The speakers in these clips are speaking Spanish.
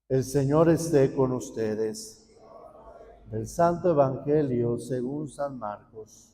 El Señor esté con ustedes. Del Santo Evangelio según San Marcos.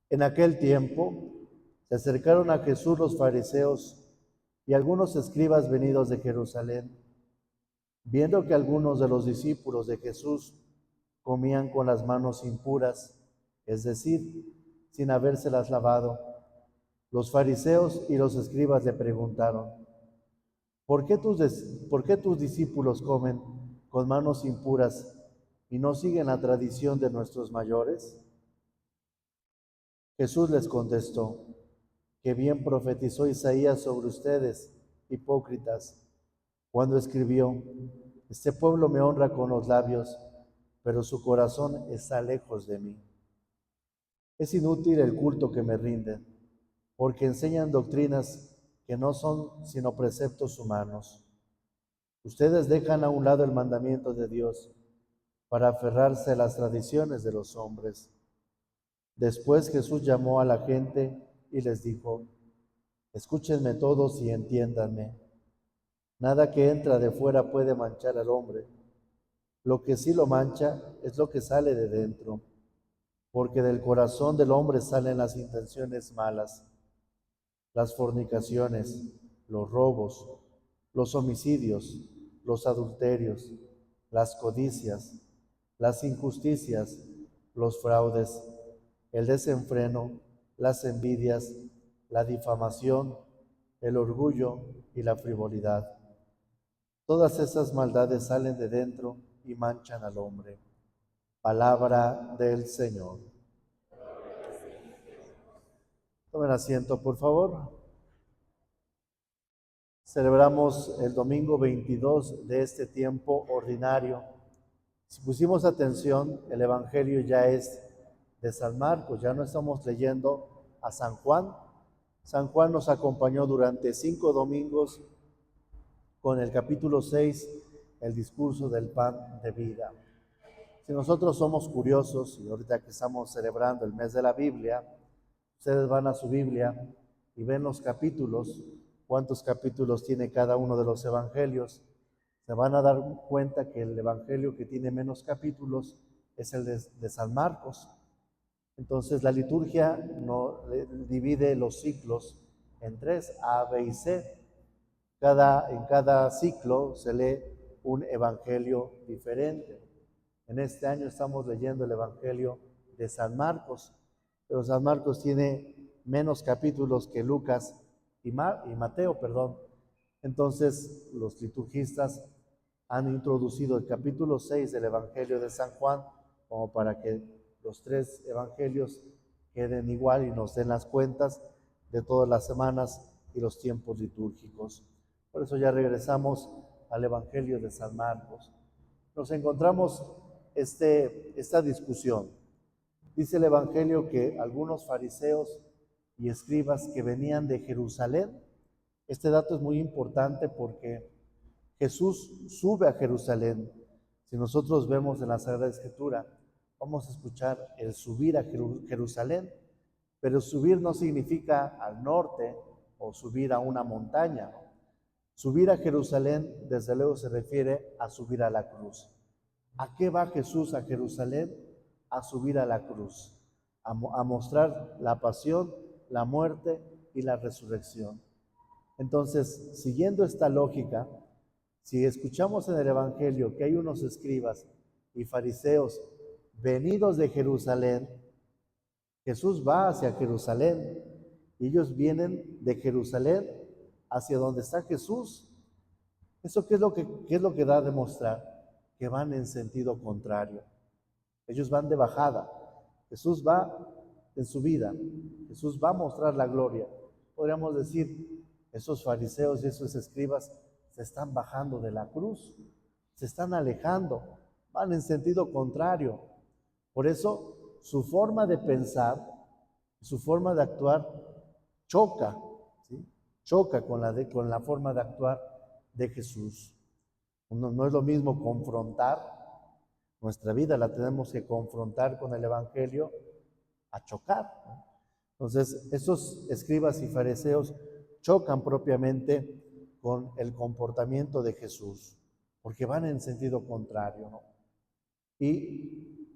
En aquel tiempo se acercaron a Jesús los fariseos y algunos escribas venidos de Jerusalén, viendo que algunos de los discípulos de Jesús comían con las manos impuras, es decir, sin habérselas lavado. Los fariseos y los escribas le preguntaron: ¿Por qué tus discípulos comen con manos impuras y no siguen la tradición de nuestros mayores? Jesús les contestó: que bien profetizó Isaías sobre ustedes, hipócritas, cuando escribió: este pueblo me honra con los labios, pero su corazón está lejos de mí. Es inútil el culto que me rinden, porque enseñan doctrinas que no son sino preceptos humanos. Ustedes dejan a un lado el mandamiento de Dios para aferrarse a las tradiciones de los hombres. Después Jesús llamó a la gente y les dijo: escúchenme todos y entiéndanme. Nada que entra de fuera puede manchar al hombre. Lo que sí lo mancha es lo que sale de dentro, porque del corazón del hombre salen las intenciones malas, las fornicaciones, los robos, los homicidios, los adulterios, las codicias, las injusticias, los fraudes, el desenfreno, las envidias, la difamación, el orgullo y la frivolidad. Todas esas maldades salen de dentro y manchan al hombre. Palabra del Señor. Tomen asiento, por favor. Celebramos el domingo 22 de este tiempo ordinario. Si pusimos atención, el Evangelio ya es de San Marcos, ya no estamos leyendo a San Juan. San Juan nos acompañó durante 5 domingos con el capítulo 6, el discurso del pan de vida. Si nosotros somos curiosos, y ahorita que estamos celebrando el mes de la Biblia, ustedes van a su Biblia y ven los capítulos, cuántos capítulos tiene cada uno de los evangelios. Se van a dar cuenta que el evangelio que tiene menos capítulos es el de San Marcos. Entonces la liturgia no, divide los ciclos en tres, A, B y C. En cada ciclo se lee un evangelio diferente. En este año estamos leyendo el evangelio de San Marcos, pero San Marcos tiene menos capítulos que Lucas y Mateo, perdón. Entonces los liturgistas han introducido el capítulo 6 del evangelio de San Juan como para que los tres evangelios queden igual y nos den las cuentas de todas las semanas y los tiempos litúrgicos. Por eso ya regresamos al Evangelio de San Marcos. Nos encontramos esta discusión. Dice el Evangelio que algunos fariseos y escribas que venían de Jerusalén, este dato es muy importante porque Jesús sube a Jerusalén. Si nosotros vemos en la Sagrada Escritura, vamos a escuchar el subir a Jerusalén, pero subir no significa al norte o subir a una montaña. Subir a Jerusalén, desde luego, se refiere a subir a la cruz. ¿A qué va Jesús a Jerusalén? A subir a la cruz, a mostrar la pasión, la muerte y la resurrección. Entonces, siguiendo esta lógica, si escuchamos en el Evangelio que hay unos escribas y fariseos venidos de Jerusalén, Jesús va hacia Jerusalén y ellos vienen de Jerusalén hacia donde está Jesús. ¿Eso qué es lo que da a demostrar? Que van en sentido contrario. Ellos van de bajada. Jesús va en su vida. Jesús va a mostrar la gloria. Podríamos decir, esos fariseos y esos escribas se están bajando de la cruz, se están alejando, van en sentido contrario. Por eso su forma de pensar, su forma de actuar choca, ¿sí? Choca con la forma de actuar de Jesús. No es lo mismo confrontar, nuestra vida la tenemos que confrontar con el Evangelio a chocar, ¿no? Entonces, esos escribas y fariseos chocan propiamente con el comportamiento de Jesús, porque van en sentido contrario, ¿no? Y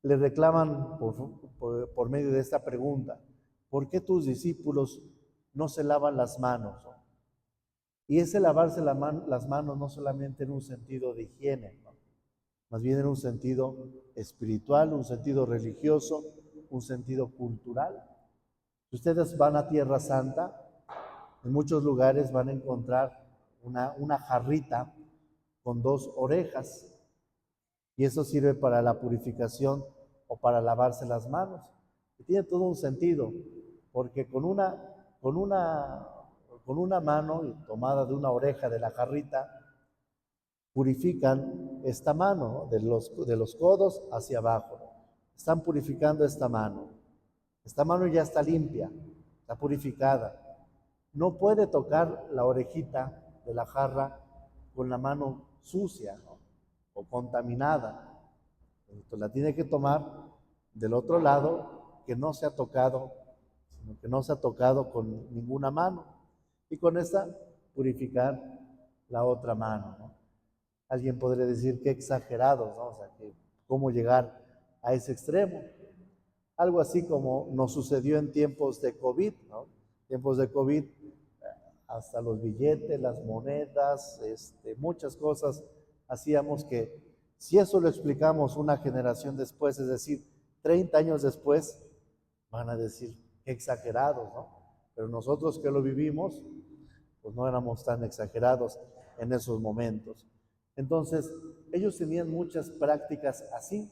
le reclaman por medio de esta pregunta: ¿por qué tus discípulos no se lavan las manos, ¿no? Y ese lavarse las manos no solamente en un sentido de higiene, ¿no? Más bien en un sentido espiritual, un sentido religioso, un sentido cultural. Si ustedes van a Tierra Santa, en muchos lugares van a encontrar una jarrita con dos orejas, y eso sirve para la purificación o para lavarse las manos. Y tiene todo un sentido, porque con una, con una mano tomada de una oreja de la jarrita, purifican esta mano, ¿no? De los codos hacia abajo, ¿no? Están purificando esta mano. Esta mano ya está limpia, está purificada. No puede tocar la orejita de la jarra con la mano sucia, ¿no? O contaminada. Entonces la tiene que tomar del otro lado, que no se ha tocado, sino que no se ha tocado con ninguna mano. Y con esta purificar la otra mano, ¿no? Alguien podría decir qué exagerados, ¿no? O sea, que cómo llegar a ese extremo. Algo así como nos sucedió en tiempos de COVID, ¿no? Tiempos de COVID, hasta los billetes, las monedas, muchas cosas hacíamos que, si eso lo explicamos una generación después, es decir, 30 años después, van a decir qué exagerados, ¿no? Pero nosotros que lo vivimos, pues no éramos tan exagerados en esos momentos. Entonces, ellos tenían muchas prácticas así,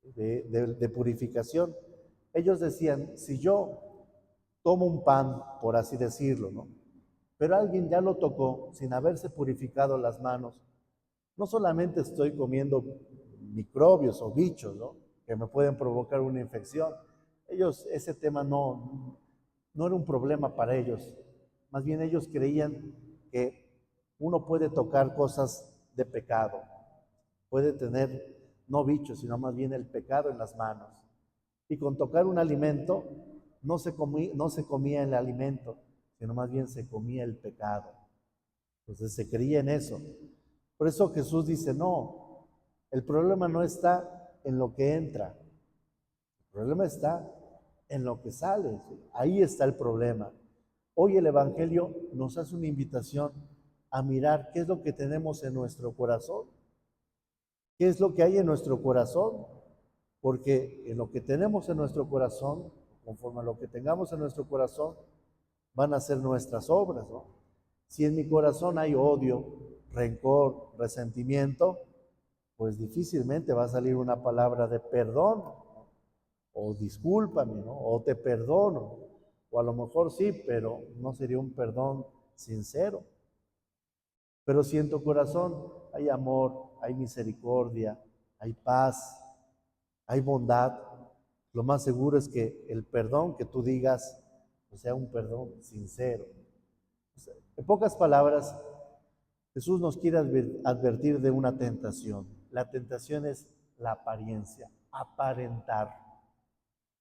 de purificación. Ellos decían: si yo tomo un pan, por así decirlo, ¿no? Pero alguien ya lo tocó sin haberse purificado las manos, no solamente estoy comiendo microbios o bichos, ¿no? Que me pueden provocar una infección. Ellos, ese tema no era un problema para ellos. Más bien ellos creían que uno puede tocar cosas de pecado, puede tener no bichos, sino más bien el pecado en las manos. Y con tocar un alimento, no se comía el alimento, sino más bien se comía el pecado. Entonces se creía en eso. Por eso Jesús dice: no, el problema no está en lo que entra, el problema está en lo que sale. Ahí está el problema. Hoy el Evangelio nos hace una invitación a mirar qué es lo que tenemos en nuestro corazón, qué es lo que hay en nuestro corazón, porque en lo que tenemos en nuestro corazón, conforme a lo que tengamos en nuestro corazón, van a ser nuestras obras, ¿no? Si en mi corazón hay odio, rencor, resentimiento, pues difícilmente va a salir una palabra de perdón, ¿no? O discúlpame, ¿no? O te perdono. O a lo mejor sí, pero no sería un perdón sincero. Pero si en tu corazón hay amor, hay misericordia, hay paz, hay bondad, lo más seguro es que el perdón que tú digas pues, sea un perdón sincero. O sea, en pocas palabras, Jesús nos quiere advertir de una tentación. La tentación es la apariencia, aparentar.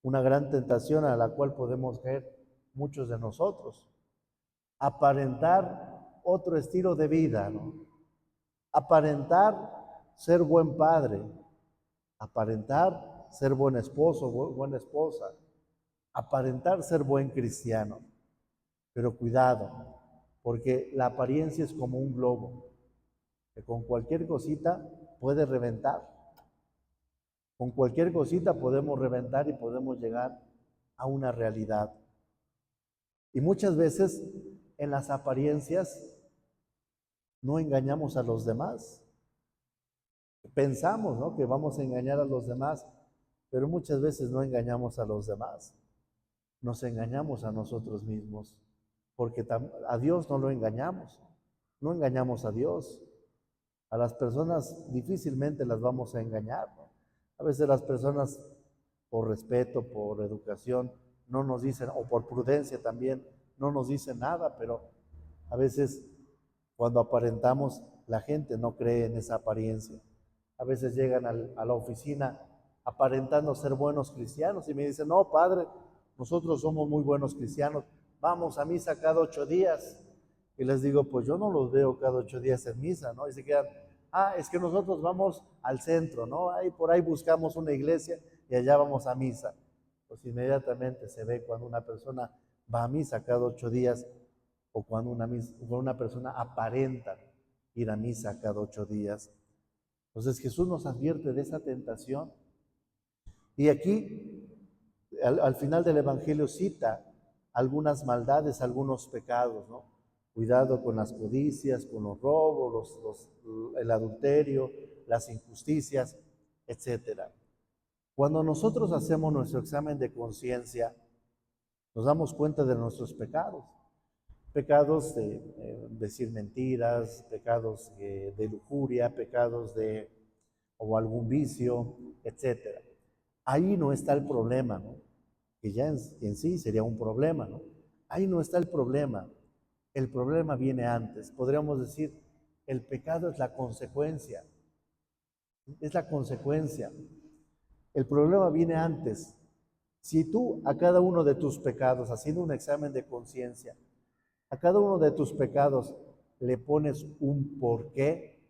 Una gran tentación a la cual podemos caer muchos de nosotros. Aparentar otro estilo de vida, ¿no? Aparentar ser buen padre, aparentar ser buen esposo, buena esposa, aparentar ser buen cristiano. Pero cuidado, porque la apariencia es como un globo, que con cualquier cosita puede reventar. Con cualquier cosita podemos reventar y podemos llegar a una realidad. Y muchas veces en las apariencias no engañamos a los demás. Pensamos, ¿no?, que vamos a engañar a los demás, pero muchas veces no engañamos a los demás. Nos engañamos a nosotros mismos, porque a Dios no lo engañamos. No engañamos a Dios. A las personas difícilmente las vamos a engañar, ¿no? A veces las personas, por respeto, por educación, no nos dicen, o por prudencia también, no nos dicen nada, pero a veces cuando aparentamos la gente no cree en esa apariencia. A veces llegan a la oficina aparentando ser buenos cristianos y me dicen, no, padre, nosotros somos muy buenos cristianos, vamos a misa cada 8 días. Y les digo, pues yo no los veo cada 8 días en misa, ¿no? Y se quedan, es que nosotros vamos al centro, ¿no? Ahí por ahí buscamos una iglesia y allá vamos a misa. Pues inmediatamente se ve cuando una persona va a misa cada 8 días o cuando una persona aparenta ir a misa cada 8 días. Entonces Jesús nos advierte de esa tentación. Y aquí, al final del Evangelio, cita algunas maldades, algunos pecados, ¿no? Cuidado con las codicias, con los robos, el adulterio, las injusticias, etc. Cuando nosotros hacemos nuestro examen de conciencia, nos damos cuenta de nuestros pecados. Pecados de decir mentiras, pecados de lujuria, pecados o algún vicio, etc. Ahí no está el problema, ¿no? Que ya en sí sería un problema, ¿no? Ahí no está el problema. El problema viene antes. Podríamos decir, el pecado es la consecuencia. Es la consecuencia. El problema viene antes. Si tú a cada uno de tus pecados, haciendo un examen de conciencia, a cada uno de tus pecados le pones un por qué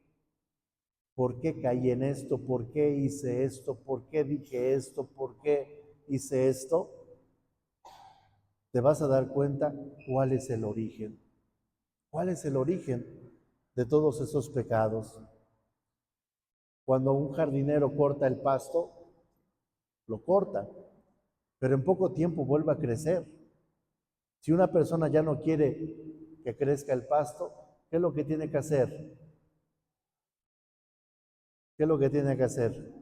caí en esto, por qué hice esto, por qué dije esto, por qué hice esto, te vas a dar cuenta cuál es el origen. ¿Cuál es el origen de todos esos pecados? Cuando un jardinero corta el pasto, lo corta, pero en poco tiempo vuelve a crecer. Si una persona ya no quiere que crezca el pasto, ¿qué es lo que tiene que hacer? ¿Qué es lo que tiene que hacer?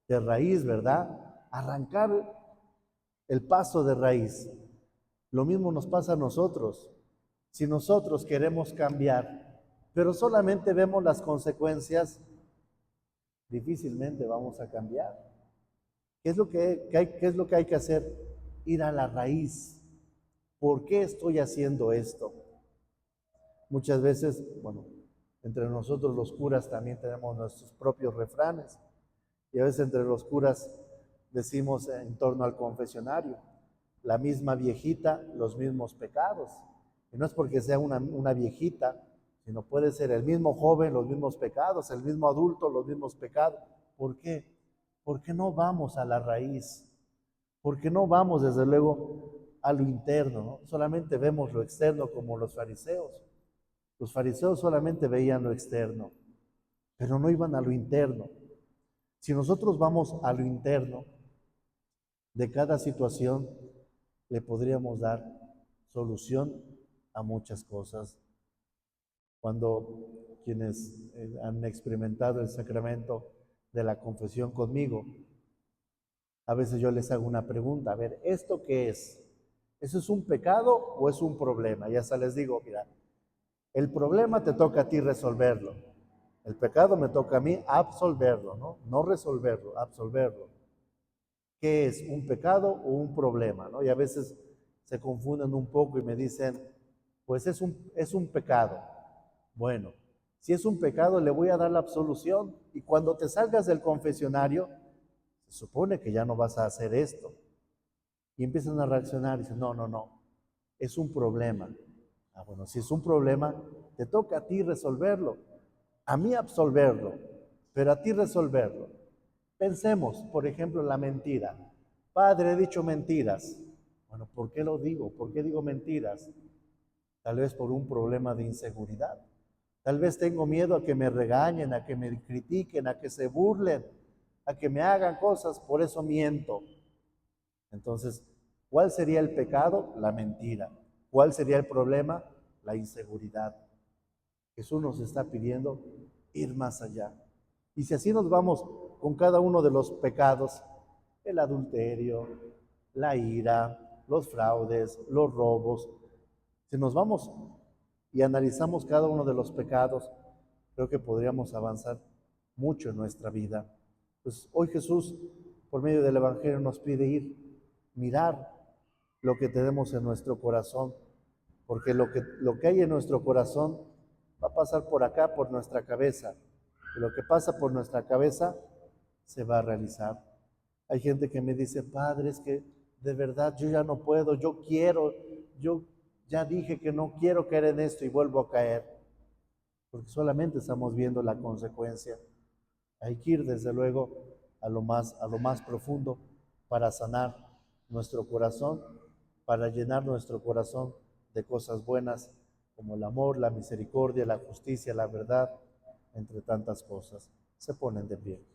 De raíz, ¿verdad? Arrancar el pasto de raíz. Lo mismo nos pasa a nosotros. Si nosotros queremos cambiar, pero solamente vemos las consecuencias, difícilmente vamos a cambiar. ¿Qué es lo que hay que hacer? Ir a la raíz. ¿Por qué estoy haciendo esto? Muchas veces, bueno, entre nosotros los curas también tenemos nuestros propios refranes. Y a veces entre los curas decimos en torno al confesionario, la misma viejita, los mismos pecados. Y no es porque sea una viejita, sino puede ser el mismo joven, los mismos pecados, el mismo adulto, los mismos pecados. ¿Por qué? Porque no vamos a la raíz, porque no vamos desde luego a lo interno, ¿no? Solamente vemos lo externo como los fariseos. Los fariseos solamente veían lo externo, pero no iban a lo interno. Si nosotros vamos a lo interno de cada situación, le podríamos dar solución a muchas cosas. Cuando quienes han experimentado el sacramento de la confesión conmigo, a veces yo les hago una pregunta, a ver, ¿esto qué es? ¿Eso es un pecado o es un problema? Y hasta les digo, mira, el problema te toca a ti resolverlo. El pecado me toca a mí absolverlo, ¿no? No resolverlo, absolverlo. ¿Qué es un pecado o un problema? ¿No? Y a veces se confunden un poco y me dicen, pues es un pecado. Bueno, si es un pecado le voy a dar la absolución y cuando te salgas del confesionario, se supone que ya no vas a hacer esto. Y empiezan a reaccionar y dicen, no, no, no, es un problema. Bueno, si es un problema, te toca a ti resolverlo, a mí absolverlo, pero a ti resolverlo. Pensemos, por ejemplo, en la mentira. Padre, he dicho mentiras. Bueno, ¿por qué lo digo? ¿Por qué digo mentiras? Tal vez por un problema de inseguridad. Tal vez tengo miedo a que me regañen, a que me critiquen, a que se burlen, a que me hagan cosas, por eso miento. Entonces, ¿cuál sería el pecado? La mentira. ¿Cuál sería el problema? La inseguridad. Jesús nos está pidiendo ir más allá. Y si así nos vamos con cada uno de los pecados, el adulterio, la ira, los fraudes, los robos, si nos vamos y analizamos cada uno de los pecados, creo que podríamos avanzar mucho en nuestra vida. Pues hoy Jesús, por medio del Evangelio, nos pide ir, mirar lo que tenemos en nuestro corazón, porque lo que hay en nuestro corazón a pasar por acá, por nuestra cabeza. Y lo que pasa por nuestra cabeza se va a realizar. Hay gente que me dice, Padre, es que de verdad yo ya no puedo, yo quiero, yo ya dije que no quiero caer en esto y vuelvo a caer. Porque solamente estamos viendo la consecuencia. Hay que ir desde luego a lo más profundo para sanar nuestro corazón, para llenar nuestro corazón de cosas buenas como el amor, la misericordia, la justicia, la verdad, entre tantas cosas. Se ponen de pie.